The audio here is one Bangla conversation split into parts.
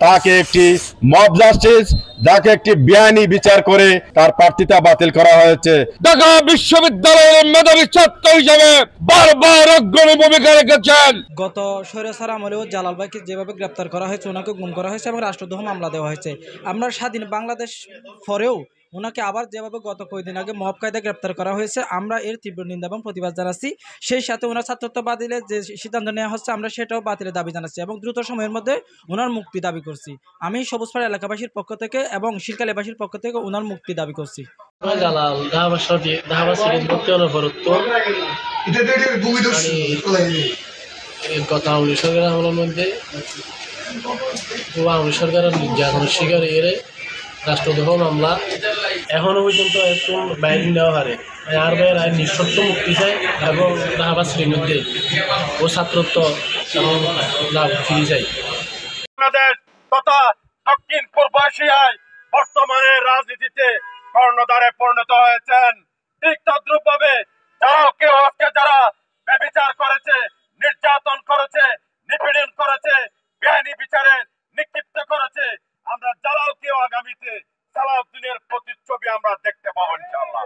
তাকে একটি মব জাস্টিস, যাকে একটি বেআইনি বিচার করে তার প্রার্থিতা বাতিল করা হয়েছে। ঢাকা বিশ্ববিদ্যালয়ের মেধাবী ছাত্র হিসেবে বারবার অগ্রণী ভূমিকা রেখেছেন। গত স্বৈরাচার আমলেও জালাল ভাইকে যেভাবে গ্রেপ্তার করা হয়েছে, ওনাকে গুম করা হয়েছে এবং রাষ্ট্রদ্রোহ মামলা দেওয়া হয়েছে। আমরা স্বাধীন বাংলাদেশ পরেও ওনাকে আবার যেভাবে গত কয়েকদিন আগে মব কায়দায় গ্রেপ্তার করা হয়েছে, আমরা এর তীব্র নিন্দা এবং প্রতিবাদ জানাচ্ছি। সেই সাথে ওনার ছাত্রত্ব বাতিলের যে সিদ্ধান্ত নেওয়া হচ্ছে, আমরা সেটাও বাতিলের দাবি জানাচ্ছি এবং দ্রুত সময়ের মধ্যে ওনার মুক্তি দাবি করছি। আমি সবুজপাড়া এলাকাবাসীর পক্ষ থেকে এবং শিরকালীবাসীর পক্ষ থেকে ওনার মুক্তি দাবি করছি। জালাল ঢাকা সিরিজ ভর্তি অনবরত গত আওয়ামী সরকারের আমলের মধ্যে আওয়ামী সরকারের নির্যাতনের শিকার এর রাষ্ট্রদ্রোহ মামলা এখনো পর্যন্ত একটু বাইরে নেওয়া হারে আর বাইরে আইন নিঃশর্ত মুক্তি চায় এবং ঢাকা সিরিজের মধ্যে ও ছাত্রত্ব লাভ ফিরে চাই। বাংলাদেশ তথা দক্ষিণ পূর্ব এশিয়ায় বর্তমানে রাজনীতিতে কর্ণধারে পরিণত হয়েছেন। ঠিক তদ্রুপভাবে যারা ব্যভিচার করেছে, নির্যাতন করেছে, নিপীড়ন করেছে, বেআইনি বিচারে নিক্ষিপ্ত করেছে, আমরা জালালকেও আগামীতে সালাউদ্দিনের প্রতিচ্ছবি আমরা দেখতে পাবো ইনশাআল্লাহ।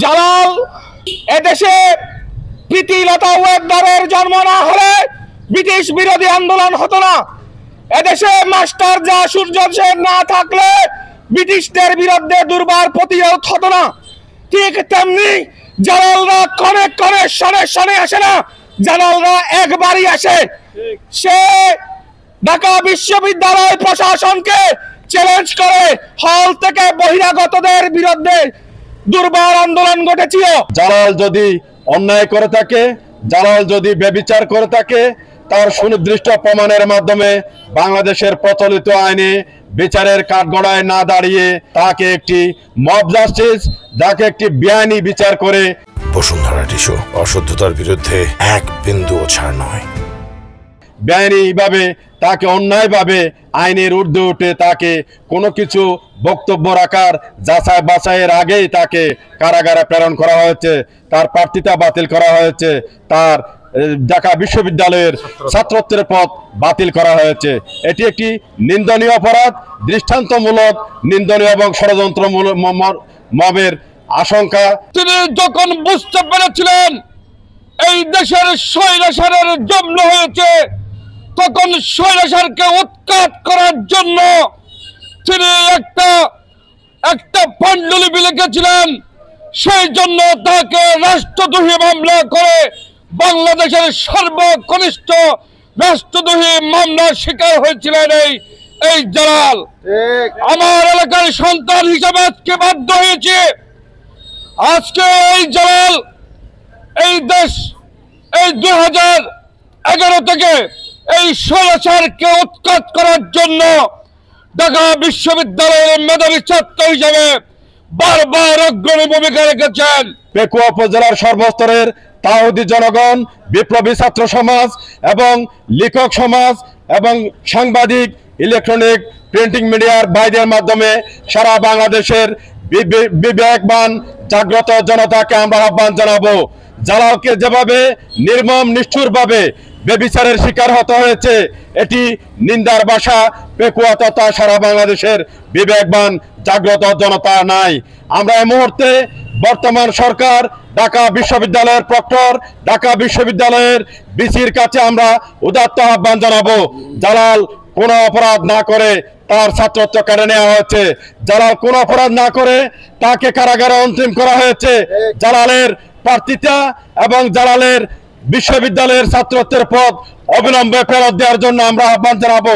জালাল এদেশে প্রীতিলতা ওয়েবদারের জন্ম না হলে ব্রিটিশ বিরোধী আন্দোলন হতো না। এদেশে মাস্টার যা সূর্য সেন না থাকলে ব্রিটিশদের বিরুদ্ধে দুর্বার প্রতিরোধ হতো না। ঠিক তেমনি জালালরা ক্ষণে ক্ষণে শনে শনে আসে না, জালালরা একবারই আসে। সে ঢাকা বিশ্ববিদ্যালয় প্রশাসনকে চ্যালেঞ্জ করে হল থেকে বহিরাগতদের বিরুদ্ধে দুর্বার আন্দোলন ঘটেছিল। জালাল যদি অন্যায় করে থাকে, জালাল যদি ব্যভিচার করে থাকে, তার সুনির্দিষ্ট প্রমাণের মাধ্যমে বাংলাদেশের প্রচলিত আইনে বিচারের কাঠগড়ায় না দাঁড়িয়ে তাকে একটি মব জাস্টিস, যাকে একটি বেআইনি বিচার করে বসুন্ধরা টিস্যু অশুদ্ধতার বিরুদ্ধে এক বিন্দুও ছাড় নয়। বেআইনিভাবে তাকে অন্যায়ভাবে আইনের ঊর্ধ্বে উঠে তাকে কোনো কিছু বক্তব্য রাখার যাচাই বাছাইয়ের আগেই তাকে কারাগারে প্রেরণ করা হয়েছে, তার প্রার্থিতা বাতিল করা হয়েছে, তার ঢাকা বিশ্ববিদ্যালয়ের ছাত্রত্বের পদ বাতিল করা হয়েছে। এটি একটি নিন্দনীয় অপরাধ, দৃষ্টান্তমূলক নিন্দনীয় এবং ষড়যন্ত্রমূলক মবের আশঙ্কা। তিনি যখন বুঝতে পেরেছিলেন এই দেশের স্বৈরাচারের জন্ম হয়েছে, তখন স্বৈরাচারকে উৎখাত করার জন্য তিনি একটা পাণ্ডুলিপি লিখেছিলেন। সেই জন্য তাকে রাষ্ট্রদ্রোহী মামলা করে বাংলাদেশের সর্বকনিষ্ঠ রাষ্ট্রদ্রোহী মামলার শিকার হয়েছিলেন এই জালাল। আমার এলাকার সন্তান হিসাবে আজকে বাধ্য হয়েছে, আজকে এই জালাল এই দেশ এই 2011 থেকে এই স্বৈরাচারকে উৎখাত করার জন্য ঢাকা বিশ্ববিদ্যালয়ের মেধাবী ছাত্র হিসেবে বারবার অগ্রণী ভূমিকা রেখেছেন। পেকুয়া উপজেলার সর্বস্তরের তাওহীদি জনগণ, বিপ্লবী ছাত্র সমাজ এবং লেখক সমাজ এবং সাংবাদিক, ইলেকট্রনিক প্রিন্টিং মিডিয়ার ভাইদের মাধ্যমে সারা বাংলাদেশের বিবেকবান জাগ্রত জনতাকে আমরা আহ্বান জানাবো, জালালকে যেভাবে নির্মম নিষ্ঠুরভাবে বেবিচারের শিকার হতে হয়েছে, এটি নিন্দার ভাষা পেকুয়া তথা সারা বাংলাদেশের বিবেকবান জাগ্রত জনতা নাই। আমরা এই মুহূর্তে বর্তমান সরকার, ঢাকা বিশ্ববিদ্যালয়ের প্রক্টর, ঢাকা বিশ্ববিদ্যালয়ের ভিসির কাছে আমরা উদাত্ত আহ্বান জানাবো, জালাল কোনো অপরাধ না করে তার ছাত্রত্ব কেড়ে নেওয়া হয়েছে, জালাল কোনো অপরাধ না করে তাকে কারাগারে অন্তিম করা হয়েছে। জালালের প্রার্থিতা এবং জালালের বিশ্ববিদ্যালয়ের ছাত্রত্বের পদ অবিলম্বে ফেরত দেওয়ার জন্য আমরা আহ্বান জানাবো।